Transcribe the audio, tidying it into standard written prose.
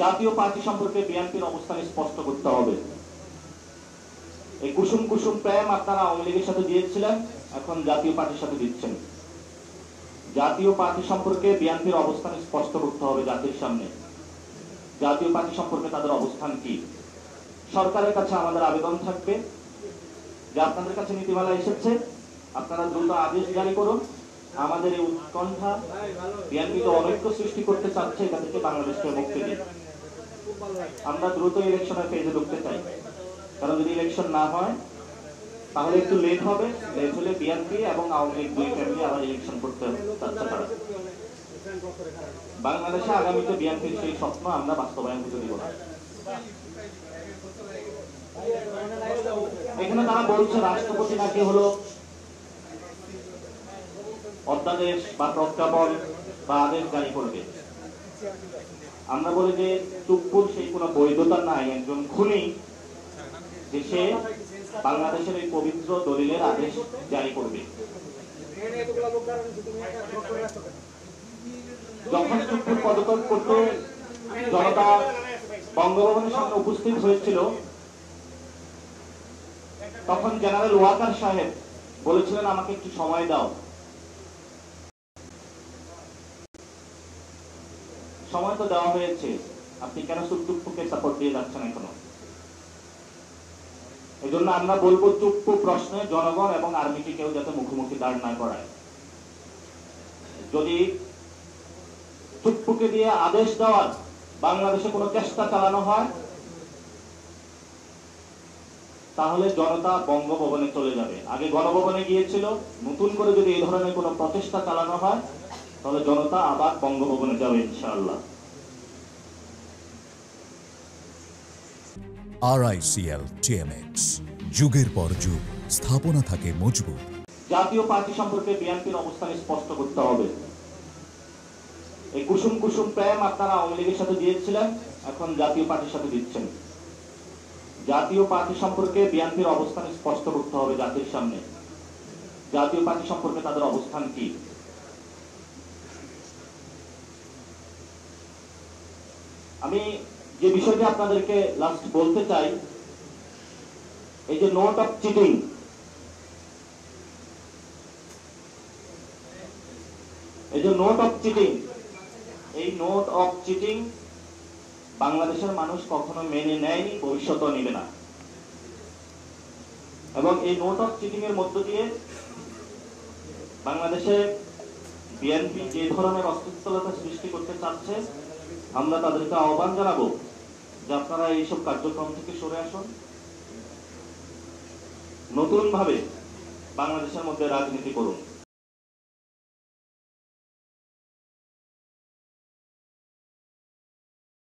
জাতীয় পার্টি সম্পর্কে বিএনপির অবস্থান স্পষ্ট করতে হবে। এই কুসুম কুসুম প্রেম আপনারা আওয়ামী লীগের সাথে দিয়েছিলেন, এখন জাতীয় পার্টির সাথে দিচ্ছেন। জাতীয় পার্টি সম্পর্কে বিএনপির অবস্থান স্পষ্ট করতে হবে জাতির সামনে। জাতীয় পার্টি সম্পর্কে তাদের অবস্থান কি? সরকারের কাছে আমাদের আবেদন থাকবে যে আপনাদের কাছে নীতিমালা এসেছে, আপনারা দ্রুত আদেশ জারি করুন। আমাদের এই উৎকণ্ঠা বিএনপি তো অনৈক্য সৃষ্টি করতে চাচ্ছে, এটা থেকে বাংলাদেশকে মুক্তি দিন। আমরা দ্রুত ইলেকশনের ফেজে ঢুকতে চাই, কারণ যদি ইলেকশন না হয় তাহলে একটু লেট হবে। লেট হলে বিএনপি এবং আওয়ামী লীগ দুই ফ্যামিলি আবার ইলেকশন করতে চাচ্ছে তারা। বাংলাদেশে আগামীতে বিএনপির সেই স্বপ্ন আমরা বাস্তবায়ন করতে দিব না। এখানে তারা বলছে রাষ্ট্রপতি নাকি হলো অধ্যাদেশ বা প্রজ্ঞাপন বা আদেশ জারি করবে। আমরা বলি যে চুপ্পুর সেই কোনো বৈধতা নাই, একজন খুনি যে সে বাংলাদেশের এই পবিত্র দলিলের আদেশ জারি করবে। যখন চুপ্পুর পদত্যাগ করতে জনতা বঙ্গভবনের সামনে উপস্থিত হয়েছিল, তখন জেনারেল ওয়াকার সাহেব বলেছিলেন আমাকে একটু সময় দাও। সময় তো দেওয়া হয়েছে, আপনি কেন চুপ্পুকে সাপোর্ট দিয়ে যাচ্ছেন এখনো? এই জন্য আমরা বলবো চুপ্পু প্রশ্নে জনগণ এবং আর্মিকে কেউ যাতে মুখোমুখি দাঁড় না করায়। যদি চুপ্পুকে দিয়ে আদেশ দেওয়ার বাংলাদেশে কোনো চেষ্টা চালানো হয়, তাহলে জনতা বঙ্গভবনে চলে যাবে। আগে গণভবনে গিয়েছিল, নতুন করে যদি এই ধরনের কোনো প্রচেষ্টা চালানো হয় তাহলে জনতা আবার বঙ্গভবনে যাবে ইনশাআল্লাহ। RICL TMX, যুগের পর যুগ স্থাপনা থাকে মজবুত। জাতীয় পার্টি সম্পর্কে বিএনপির অবস্থান স্পষ্ট করতে হবে। এই কুসুম কুসুম প্রেম আপনারা আওয়ামী লীগের সাথে দিয়েছিলেন, এখন জাতীয় পার্টির সাথে দিচ্ছেন। জাতীয় পার্টি সম্পর্কে বিএনপির অবস্থান স্পষ্ট করতে হবে জাতির সামনে। জাতীয় পার্টি সম্পর্কে তাদের অবস্থান কি? আমি যে বিষয়টি আপনাদেরকে লাস্ট বলতে চাই, এই যে নোট অফ চিটিং, এই যে নোট অফ চিটিং, এই নোট অফ চিটিং বাংলাদেশের মানুষ কখনো মেনে নেয়নি, ভবিষ্যতেও নেবে না। এবং এই নোট অফ চিটিং এর মধ্য দিয়ে বাংলাদেশে বিএনপি যে ধরনের অস্থিতিশীলতা সৃষ্টি করতে চাচ্ছে, আমরা তাদেরকে আহ্বান জানাবো যে আপনারা এইসব কার্যক্রম থেকে সরে আসুন, নতুন ভাবে বাংলাদেশের মধ্যে রাজনীতি করুন।